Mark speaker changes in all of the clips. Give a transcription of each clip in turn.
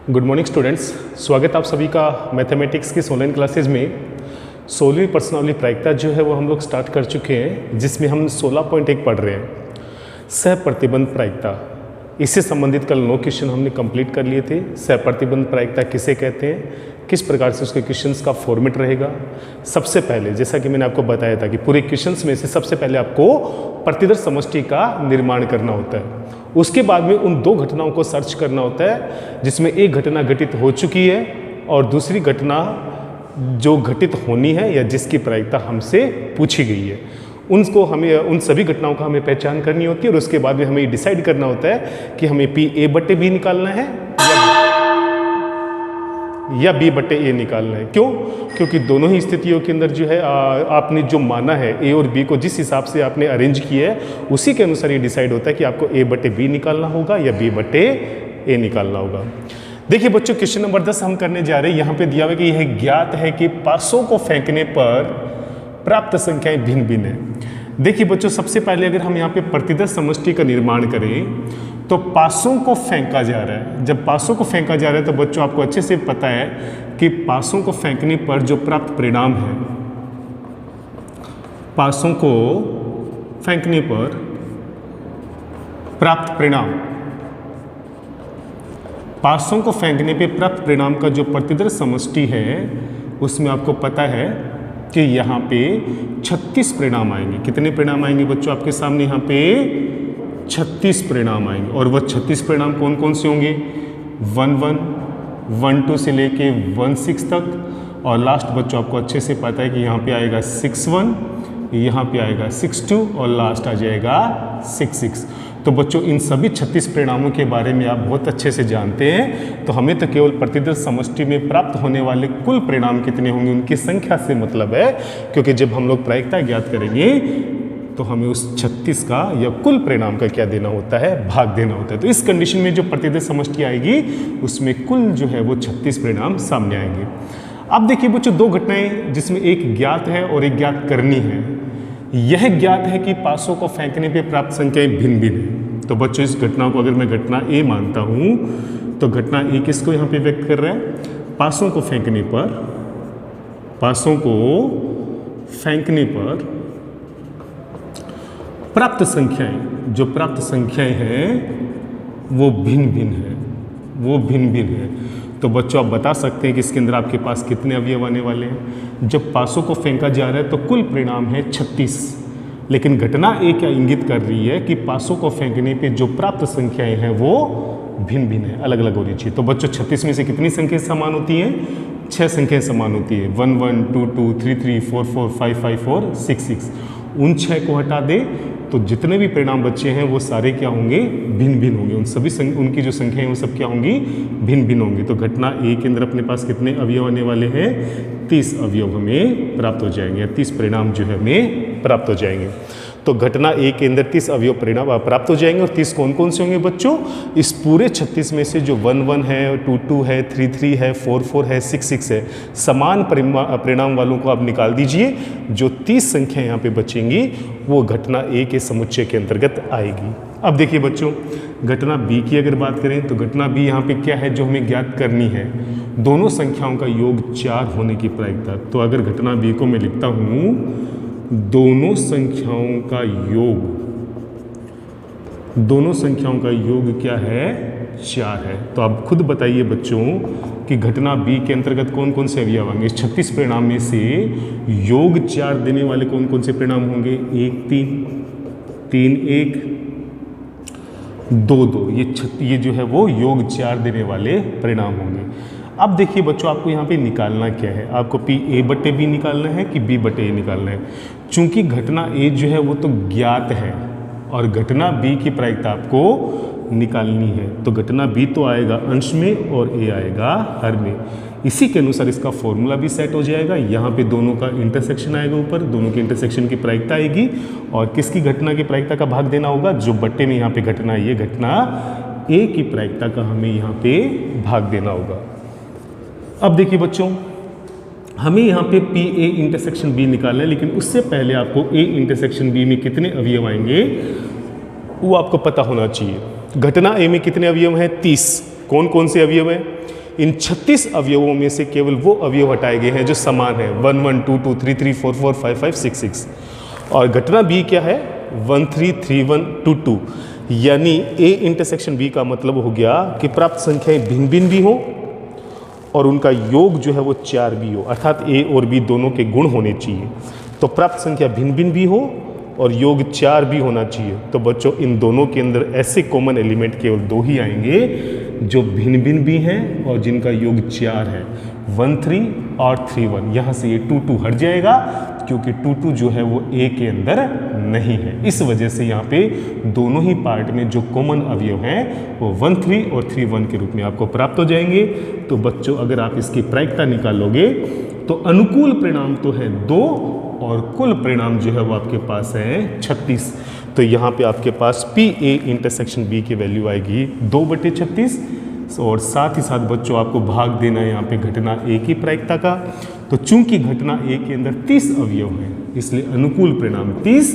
Speaker 1: Good morning students, स्वागत आप सभी का मैथमेटिक्स की ऑनलाइन क्लासेज में। 16वीं प्रश्नावली प्रायिकता जो है वो हम लोग स्टार्ट कर चुके हैं, जिसमें हम 16.1 पढ़ रहे हैं सहप्रतिबंध प्रायिकता। इससे संबंधित कल 9 क्वेश्चन हमने कंप्लीट कर लिए थे। सहप्रतिबंध प्रायिकता किसे कहते हैं, किस प्रकार से उसके क्वेश्चंस का फॉर्मेट रहेगा। सबसे पहले जैसा कि मैंने आपको बताया था कि पूरे क्वेश्चंस में से सबसे पहले आपको प्रतिदर्श समष्टि का निर्माण करना होता है। उसके बाद में उन 2 घटनाओं को सर्च करना होता है, जिसमें एक घटना घटित हो चुकी है और दूसरी घटना जो घटित होनी है या जिसकी प्रायिकता हमसे पूछी गई है। उनको हमें उन सभी घटनाओं का हमें पहचान करनी होती है और उसके बाद में हमें डिसाइड करना होता है कि हमें PA/B निकालना है या B/A निकालना है। क्यों? क्योंकि दोनों ही स्थितियों के अंदर जो है आपने जो माना है A और B को, जिस हिसाब से आपने अरेंज किया है उसी के अनुसार ये डिसाइड होता है कि आपको A/B निकालना होगा या B/A निकालना होगा। देखिए बच्चों, क्वेश्चन नंबर 10 हम करने जा रहे हैं। यहाँ पे दिया हुआ है कि यह ज्ञात है कि पासों को फेंकने पर प्राप्त संख्याएं भिन्न भिन्न है। देखिए बच्चों, सबसे पहले अगर हम यहाँ पे प्रतिदर्श समष्टि का निर्माण करें तो पासों को फेंका जा रहा है। जब पासों को फेंका जा रहा है तो बच्चों आपको अच्छे से पता है कि पासों को फेंकने पर जो प्राप्त परिणाम है, पासों को फेंकने पर प्राप्त परिणाम, पासों को फेंकने पे प्राप्त परिणाम का जो प्रतिदर्श समष्टि है उसमें आपको पता है कि यहाँ पे 36 परिणाम आएंगे। कितने परिणाम आएंगे बच्चों आपके सामने? यहाँ पे 36 परिणाम आएंगे। और वह 36 परिणाम कौन कौन से होंगे? 1-1, 1-2 से लेके 1-6 तक। और लास्ट बच्चों आपको अच्छे से पता है कि यहाँ पे आएगा 6-1, यहाँ पे आएगा 6-2 और लास्ट आ जाएगा 6-6। तो बच्चों इन सभी 36 परिणामों के बारे में आप बहुत अच्छे से जानते हैं। तो हमें तो केवल प्रतिदर्श समष्टि में प्राप्त होने वाले कुल परिणाम कितने होंगे उनकी संख्या से मतलब है, क्योंकि जब हम लोग प्रायिकता ज्ञात करेंगे तो हमें उस 36 का या कुल परिणाम का क्या देना होता है? भाग देना होता है। तो इस कंडीशन में जो प्रतिदर्श समष्टि आएगी उसमें कुल जो है वो 36 परिणाम सामने आएंगे। अब देखिए बच्चों, 2 घटनाएं जिसमें एक ज्ञात है और एक ज्ञात करनी है। यह ज्ञात है कि पासों को फेंकने पे प्राप्त संख्याएं भिन्न भिन्न है। तो बच्चों इस घटना को अगर मैं घटना A मानता हूं तो घटना A किसको यहाँ पे व्यक्त कर रहा है? पासों को फेंकने पर, पासों को फेंकने पर प्राप्त संख्याएं, जो प्राप्त संख्याएं हैं वो भिन्न भिन्न है, वो भिन्न भिन्न है। तो बच्चों आप बता सकते हैं कि इसके अंदर आपके पास कितने अवयव आने वाले हैं। जब पासों को फेंका जा रहा है तो कुल परिणाम है 36, लेकिन घटना A क्या इंगित कर रही है कि पासों को फेंकने पे जो प्राप्त संख्याएं हैं वो भिन्न भिन्न है, अलग अलग होनी चाहिए। तो बच्चों 36 में से कितनी संख्याएं समान होती हैं? 6 संख्याएं समान होती है। 1-1, 2-2, 3-3, 4-4, 5-5 और 6-6। उन 6 को हटा दे तो जितने भी परिणाम बच्चे हैं वो सारे क्या होंगे? भिन्न भिन्न होंगे। उन सभी उनकी जो संख्या है वो सब क्या होंगी? भिन्न भिन्न होंगी। तो घटना A के अंदर अपने पास कितने अवयव आने वाले हैं? 30 अवयव हमें प्राप्त हो जाएंगे, 30 परिणाम जो है हमें प्राप्त हो जाएंगे। तो घटना A के अंदर 30 अवयव परिणाम प्राप्त हो जाएंगे। और 30 कौन कौन से होंगे बच्चों? इस पूरे 36 में से जो 1-1 है, 2-2 है, 3-3 है, 4-4 है, 6-6 है, समान परिणाम वालों को आप निकाल दीजिए। जो 30 संख्या यहाँ पे बचेंगी वो घटना A के समुच्चय के अंतर्गत आएगी। अब देखिए बच्चों, घटना B की अगर बात करें तो घटना B यहाँ पे क्या है जो हमें ज्ञात करनी है? दोनों संख्याओं का योग 4 होने की प्रायिकता। तो अगर घटना B को मैं लिखता हूँ दोनों संख्याओं का योग, दोनों संख्याओं का योग क्या है? 4 है। तो आप खुद बताइए बच्चों कि घटना B के अंतर्गत कौन कौन से अवयव आएंगे? इस 36 परिणाम में से योग 4 देने वाले कौन कौन से परिणाम होंगे? 1-3, 3-1, 2-2। ये जो है वो योग 4 देने वाले परिणाम होंगे। अब देखिए बच्चों, आपको यहाँ पे निकालना क्या है? आपको PA/B निकालना है कि B/A निकालना है? चूंकि घटना A जो है वो तो ज्ञात है और घटना B की प्रायिकता आपको निकालनी है। तो घटना B तो आएगा अंश में और A आएगा हर में। इसी के अनुसार इसका फॉर्मूला भी सेट हो जाएगा। यहाँ पे दोनों का इंटरसेक्शन आएगा, ऊपर दोनों के इंटरसेक्शन की प्रायिकता आएगी। और किसकी घटना की प्रायिकता का भाग देना होगा? जो बट्टे में यहाँ पे घटना है, ये घटना A की प्रायिकता का हमें यहाँ पे भाग देना होगा। अब देखिए बच्चों, हमें यहाँ पे PA इंटरसेक्शन B निकालना है, लेकिन उससे पहले आपको A इंटरसेक्शन B में कितने अवयव आएंगे वो आपको पता होना चाहिए। घटना A में कितने अवयव हैं? 30। कौन कौन से अवयव हैं? इन 36 अवयवों में से केवल वो अवयव हटाए गए हैं जो समान है, 1 1 2 2 3 3 4 4 5 5 6 6। और घटना बी क्या है, 1 3 3 1 2 2। यानी ए इंटरसेक्शन बी का मतलब हो गया कि प्राप्त संख्याएं भिन्न भिन्न भी हों और उनका योग जो है वो 4 भी हो, अर्थात ए और बी दोनों के गुण होने चाहिए। तो प्राप्त संख्या भिन्न भिन्न भी हो और योग 4 भी होना चाहिए। तो बच्चों इन दोनों के अंदर ऐसे कॉमन एलिमेंट केवल 2 ही आएंगे जो भिन्न भिन्न भी हैं और जिनका योग 4 है, 1 3 और 3 1। यहाँ से ये 2 2 हट जाएगा क्योंकि 2 2 जो है वो ए के अंदर नहीं है। इस वजह से यहाँ पे दोनों ही पार्ट में जो कॉमन अवयव हैं वो 1 3 और 3 1 के रूप में आपको प्राप्त हो जाएंगे। तो बच्चों अगर आप इसकी प्रायिकता निकालोगे तो अनुकूल परिणाम तो है 2 और कुल परिणाम जो है वो आपके पास है 36। तो यहाँ पे आपके पास पी ए इंटरसेक्शन बी की वैल्यू आएगी 2/36 और साथ ही साथ बच्चों आपको भाग देना है यहाँ पे घटना ए की प्रायिकता का। तो चूंकि घटना ए के अंदर 30 अवयव हैं इसलिए अनुकूल परिणाम 30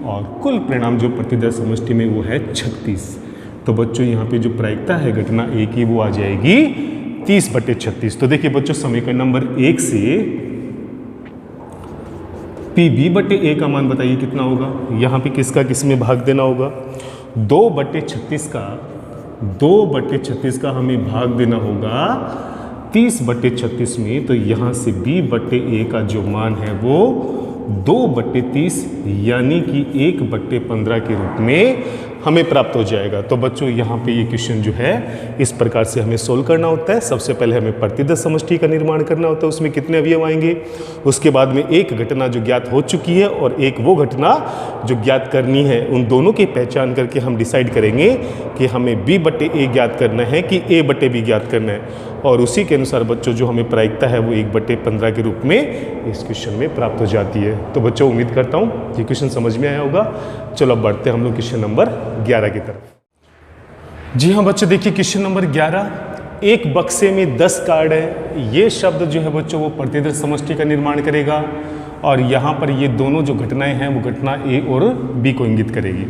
Speaker 1: और कुल परिणाम जो प्रतिदर समष्टि में वो है 36। तो बच्चों यहाँ पे जो प्रायिकता है घटना ए की वो आ जाएगी 30/36। तो देखिए बच्चों समीकरण नंबर 1 से पी बी बटे ए का मान बताइए कितना होगा। यहाँ पे किसका किस में भाग देना होगा, 2/36 का हमें भाग देना होगा 30/36 में। तो यहाँ से b बटे ए का जो मान है वो 2/30 यानी कि 1/15 के रूप में हमें प्राप्त हो जाएगा। तो बच्चों यहाँ पे ये क्वेश्चन जो है इस प्रकार से हमें सोल्व करना होता है। सबसे पहले हमें प्रतिदर समष्टि का निर्माण करना होता है, उसमें कितने अवयव आएंगे। उसके बाद में एक घटना जो ज्ञात हो चुकी है और एक वो घटना जो ज्ञात करनी है, उन दोनों की पहचान करके हम डिसाइड करेंगे कि हमें b बटे ए ज्ञात करना है कि a बटे b ज्ञात करना है। और उसी के अनुसार बच्चों जो हमें प्रायिकता है वो 1/15 के रूप में इस क्वेश्चन में प्राप्त हो जाती है। तो बच्चों उम्मीद करता हूँ ये क्वेश्चन समझ में आया होगा। चलो अब बढ़ते हैं हम लोग क्वेश्चन नंबर 11 की तरफ। जी हाँ बच्चों देखिए क्वेश्चन नंबर 11, एक बक्से में 10 कार्ड है। ये शब्द जो है बच्चों वो प्रतिदर समष्टि का निर्माण करेगा और यहाँ पर ये दोनों जो घटनाएं हैं वो घटना ए और बी को इंगित करेगी।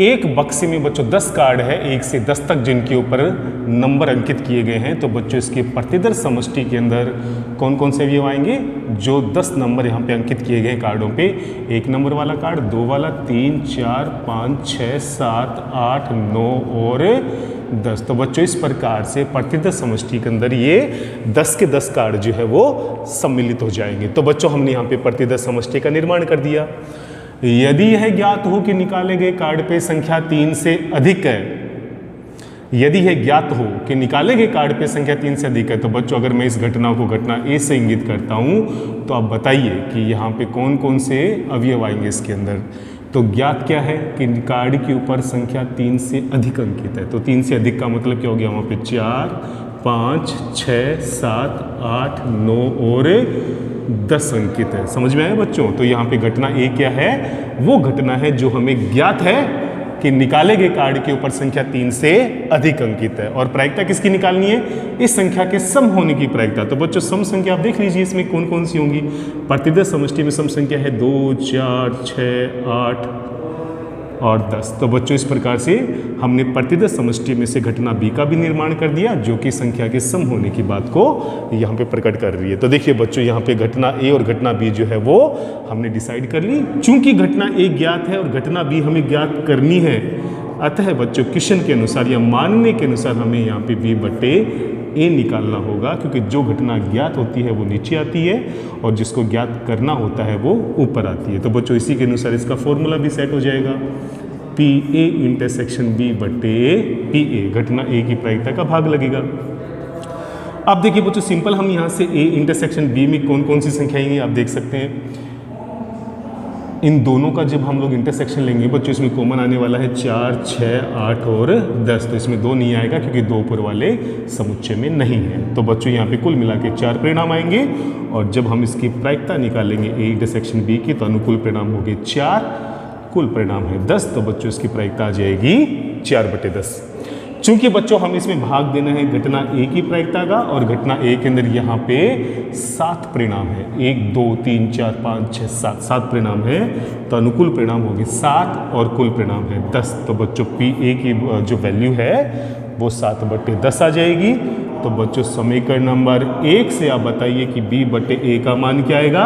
Speaker 1: एक बक्से में बच्चों 10 कार्ड है 1 से 10 तक जिनके ऊपर नंबर अंकित किए गए हैं। तो बच्चों इसके प्रतिदर समष्टि के अंदर कौन कौन से अवयव आएंगे, जो 10 नंबर यहाँ पे अंकित किए गए कार्डों पे, 1 नंबर वाला कार्ड, 2 वाला, 3 4 5 6 7 8 9 और 10। तो बच्चों इस प्रकार से प्रतिदर समष्टि के अंदर ये 10 के 10 कार्ड जो है वो सम्मिलित हो जाएंगे। तो बच्चों हमने यहाँ पे प्रतिदर समष्टि का निर्माण कर दिया। यदि यह ज्ञात हो कि निकाले गए कार्ड पे संख्या 3 से अधिक है, यदि यह ज्ञात हो कि निकाले गए कार्ड पे संख्या 3 से अधिक है, तो बच्चों अगर मैं इस घटना को घटना ए से इंगित करता हूँ तो आप बताइए कि यहाँ पे कौन कौन से अवयव आएंगे इसके अंदर। तो ज्ञात क्या है कि कार्ड के ऊपर संख्या 3 से अधिक अंकित है। तो 3 से अधिक का मतलब क्या हो गया, वहाँ पे 4 5 6 7 8 9 और 10 अंकित है। समझ में आया बच्चों। तो यहाँ पे घटना ए क्या है, वो घटना है जो हमें ज्ञात है कि निकाले गए कार्ड के ऊपर संख्या 3 से अधिक अंकित है। और प्रायिकता किसकी निकालनी है, इस संख्या के सम होने की प्रायिकता। तो बच्चों सम संख्या आप देख लीजिए इसमें कौन कौन सी होंगी। प्रतिदर समष्टि में सम संख्या है 2 4 6 8 और 10। तो बच्चों इस प्रकार से हमने प्रतिदर समष्टि में से घटना बी का भी निर्माण कर दिया जो कि संख्या के सम होने की बात को यहाँ पे प्रकट कर रही है। तो देखिए बच्चों यहाँ पे घटना ए और घटना बी जो है वो हमने डिसाइड कर ली। चूंकि घटना ए ज्ञात है और घटना बी हमें ज्ञात करनी है, अतः बच्चों क्वेश्चन के अनुसार या मानने के अनुसार हमें यहाँ पे बी बटे ए निकालना होगा, क्योंकि जो घटना ज्ञात होती है वो नीचे आती है और जिसको ज्ञात करना होता है वो ऊपर आती है। तो बच्चों इसी के अनुसार इसका फॉर्मूला भी सेट हो जाएगा, पी ए इंटरसेक्शन बी बटे पी ए, घटना ए की प्रायिकता का भाग लगेगा। अब देखिए बच्चों सिंपल हम यहाँ से ए इंटरसेक्शन बी में कौन कौन सी संख्याएं हैं आप देख सकते हैं। इन दोनों का जब हम लोग इंटरसेक्शन लेंगे बच्चों इसमें कॉमन आने वाला है 4 6 8 और 10। तो इसमें 2 नहीं आएगा क्योंकि 2 ऊपर वाले समुच्चय में नहीं है। तो बच्चों यहाँ पे कुल मिला के 4 परिणाम आएंगे और जब हम इसकी प्रायिकता निकालेंगे ए इंटरसेक्शन बी की तो अनुकूल परिणाम हो गए 4, कुल परिणाम है 10। तो बच्चों इसकी प्रायिकता आ जाएगी 4/10। चूंकि बच्चों हम इसमें भाग देना है घटना ए की प्रायिकता का और घटना ए के अंदर यहाँ पे 7 परिणाम है, 1 2 3 4 5 6 7 परिणाम है। तो अनुकूल परिणाम होगी 7 और कुल परिणाम है 10। तो बच्चों पी ए की जो वैल्यू है वो 7/10 आ जाएगी तो बच्चों समीकरण नंबर 1 से आप बताइए कि b/a का मान क्या आएगा।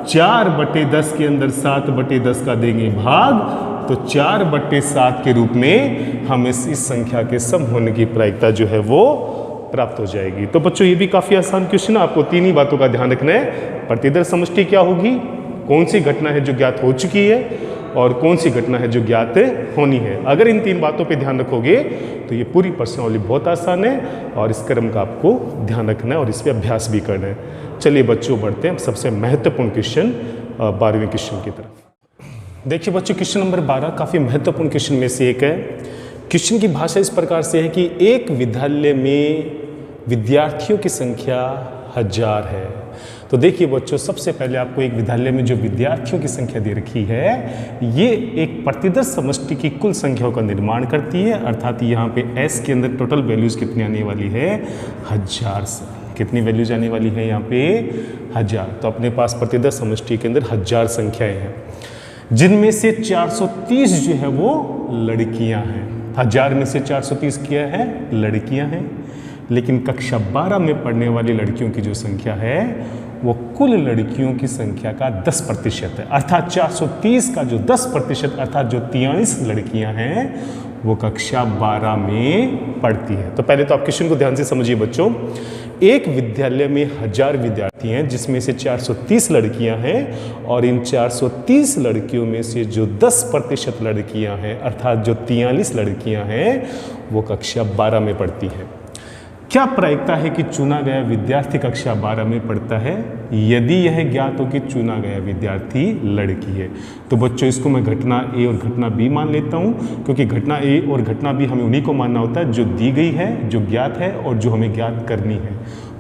Speaker 1: 4/10 के अंदर 7/10 का देंगे भाग, तो 4/7 के रूप में हमें इस संख्या के सम होने की प्रायिकता जो है वो प्राप्त हो जाएगी। तो बच्चों ये भी काफ़ी आसान क्वेश्चन है, आपको 3 ही बातों का ध्यान रखना है। प्रतिदर्श समष्टि क्या होगी, कौन सी घटना है जो ज्ञात हो चुकी है और कौन सी घटना है जो ज्ञात होनी है। अगर इन 3 बातों पे ध्यान रखोगे तो ये पूरी प्रश्नावली बहुत आसान है और इस क्रम का आपको ध्यान रखना है और इस पर अभ्यास भी करना है। चलिए बच्चों बढ़ते हैं सबसे महत्वपूर्ण क्वेश्चन 12वें क्वेश्चन की तरफ। देखिए बच्चों क्वेश्चन नंबर 12 काफ़ी महत्वपूर्ण क्वेश्चन में से एक है। क्वेश्चन की भाषा इस प्रकार से है कि एक विद्यालय में विद्यार्थियों की संख्या 1000 है। तो देखिए बच्चों सबसे पहले आपको एक विद्यालय में जो विद्यार्थियों की संख्या दे रखी है ये एक प्रतिदर्श समष्टि की कुल संख्याओं का निर्माण करती है, अर्थात यहाँ पे S के अंदर टोटल वैल्यूज कितनी आने वाली है 1000 से। कितनी वैल्यूज आने वाली है यहाँ पे 1000। तो अपने पास प्रतिदर्श समष्टि के अंदर 1000 संख्याएं हैं जिनमें से 430 जो है वो लड़कियां हैं। 1000 में से 430 क्या है लड़कियां हैं, लेकिन कक्षा 12 में पढ़ने वाली लड़कियों की जो संख्या है वो कुल लड़कियों की संख्या का 10% है, अर्थात 430 का जो 10% अर्थात जो 43 लड़कियां हैं वो कक्षा 12 में पढ़ती है। तो पहले तो आप क्वेश्चन को ध्यान से समझिए बच्चों। एक विद्यालय में 1000 विद्यार्थी हैं जिसमें से 430 लड़कियां हैं और इन 430 लड़कियों में से जो 10% लड़कियां हैं अर्थात जो 43 लड़कियां हैं वो कक्षा 12 में पढ़ती हैं। क्या प्रायिकता है कि चुना गया विद्यार्थी कक्षा 12 में पढ़ता है यदि यह ज्ञात हो कि चुना गया विद्यार्थी लड़की है। तो बच्चों इसको मैं घटना ए और घटना बी मान लेता हूँ, क्योंकि घटना ए और घटना बी हमें उन्हीं को मानना होता है जो दी गई है, जो ज्ञात है और जो हमें ज्ञात करनी है।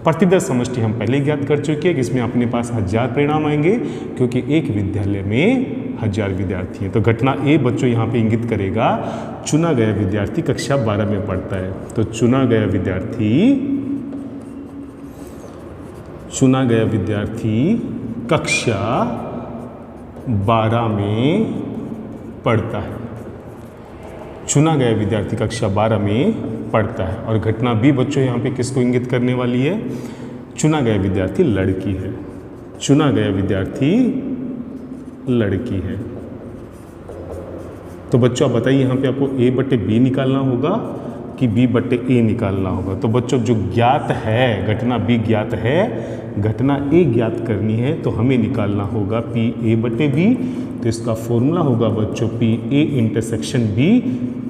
Speaker 1: प्रतिदर्श समष्टि हम पहले ज्ञात कर चुके हैं कि इसमें अपने पास 1000 परिणाम आएंगे क्योंकि एक विद्यालय में 1000 विद्यार्थी हैं। तो घटना ए बच्चों यहाँ पे इंगित करेगा चुना गया विद्यार्थी कक्षा 12 में पढ़ता है। तो चुना गया विद्यार्थी कक्षा 12 में पढ़ता है। चुना गया विद्यार्थी कक्षा 12 में पढ़ता है। और घटना बी बच्चों यहाँ पे किसको इंगित करने वाली है, चुना गया विद्यार्थी लड़की है। चुना गया विद्यार्थी लड़की है। तो बच्चों आप बताइए यहाँ पे आपको a/b निकालना होगा कि b/a निकालना होगा। तो बच्चों जो ज्ञात है घटना b ज्ञात है, घटना a ज्ञात करनी है तो हमें निकालना होगा PA/B। तो इसका फॉर्मूला होगा बच्चों PA/B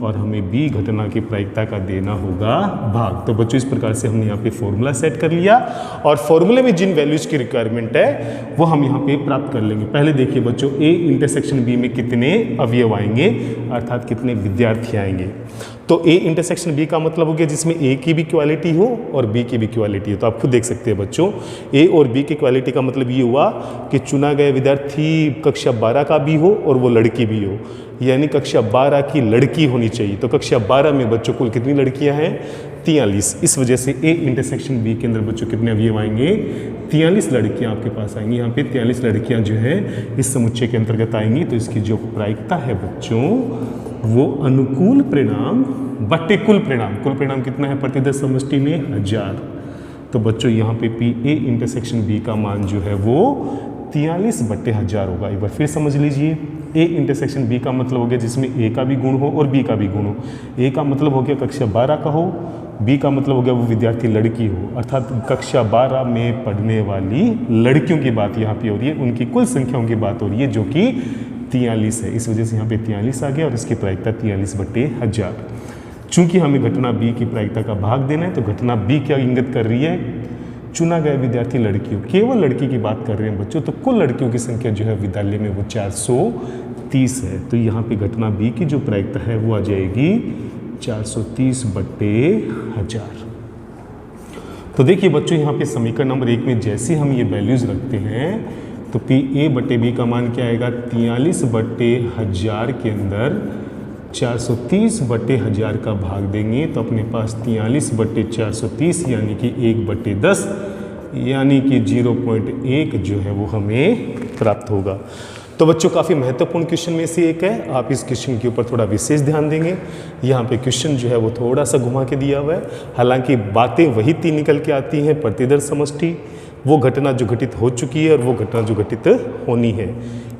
Speaker 1: और हमें b घटना की प्रायिकता का देना होगा भाग। तो बच्चों इस प्रकार से हमने यहाँ पे फॉर्मूला सेट कर लिया और फॉर्मूले में जिन वैल्यूज की रिक्वायरमेंट है वो हम यहाँ पे प्राप्त कर लेंगे। पहले देखिए बच्चों A/B में कितने अवयव आएंगे अर्थात कितने विद्यार्थी आएंगे। तो A/B का मतलब हो गया जिसमें A की भी क्वालिटी हो और B की भी क्वालिटी हो। तो आप खुद देख सकते हैं बच्चों A और B की क्वालिटी का मतलब ये हुआ कि चुना गया विद्यार्थी कक्षा 12 का भी हो और वो लड़की भी हो, यानी कक्षा 12 की लड़की होनी चाहिए। तो कक्षा 12 में बच्चों कुल कितनी लड़कियां हैं 43। इस वजह से A/B के अंदर बच्चों कितने अवयव आएंगे 43 लड़कियां आपके पास आएंगी। यहाँ पे 43 लड़कियां जो है इस समुच्चय के अंतर्गत आएंगी। तो इसकी जो प्रायिकता है बच्चों वो अनुकूल परिणाम बट्टे कुल परिणाम। कुल परिणाम कितना है प्रतिदर्श समष्टि में 1000। तो बच्चों यहाँ पे PA/B का मान जो है वो 43/1000 होगा। एक बार फिर समझ लीजिए A/B का मतलब हो गया जिसमें A का भी गुण हो और B का भी गुण हो। A का मतलब हो गया कक्षा 12 का हो, B का मतलब हो गया वो विद्यार्थी लड़की हो, अर्थात कक्षा 12 में पढ़ने वाली लड़कियों की बात यहाँ पे हो रही है, उनकी कुल संख्याओं की बात हो रही है जो कि 43 है। इस वजह से यहाँ पे 43 आ गया और इसकी प्रायिकता 43/1000। चूंकि हमें घटना B की प्रायिकता का भाग देना है तो घटना B क्या इंगित कर रही है चुना गया विद्यार्थी लड़कियों, केवल लड़की की बात कर रहे हैं बच्चों। तो कुल लड़कियों की संख्या जो है विद्यालय में वो 430 है। तो यहाँ पे घटना B की जो प्रायिकता है वो आ जाएगी 430/1000। तो देखिए बच्चों यहाँ पे समीकरण नंबर 1 में जैसे हम ये वैल्यूज रखते हैं तो PA/B का मान क्या आएगा 43/1000 के अंदर 430/1000 का भाग देंगे तो अपने पास 43/430 यानी कि 1/10 यानी कि 0.1 जो है वो हमें प्राप्त होगा। तो तो बच्चों काफ़ी महत्वपूर्ण क्वेश्चन में से एक है, आप इस क्वेश्चन के ऊपर थोड़ा विशेष ध्यान देंगे। यहाँ पे क्वेश्चन जो है वो थोड़ा सा घुमा के दिया हुआ है, हालांकि बातें वही तीन निकल के आती हैं, प्रतिदर समष्टि, वो घटना जो घटित हो चुकी है और वो घटना जो घटित होनी है।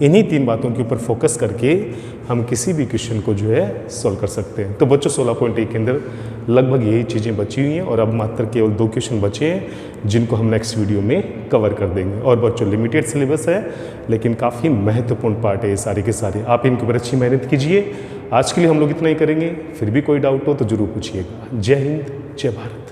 Speaker 1: इन्हीं तीन बातों के ऊपर फोकस करके हम किसी भी क्वेश्चन को जो है सॉल्व कर सकते हैं। तो बच्चों 16.1 के अंदर लगभग यही चीज़ें बची हुई हैं और अब मात्र केवल 2 क्वेश्चन बचे हैं जिनको हम नेक्स्ट वीडियो में कवर कर देंगे। और बच्चों लिमिटेड सिलेबस है लेकिन काफ़ी महत्वपूर्ण पार्ट है ये सारे के सारे, आप इनके ऊपर अच्छी मेहनत कीजिए। आज के लिए हम लोग इतना ही करेंगे, फिर भी कोई डाउट हो तो ज़रूर पूछिएगा। जय हिंद, जय भारत।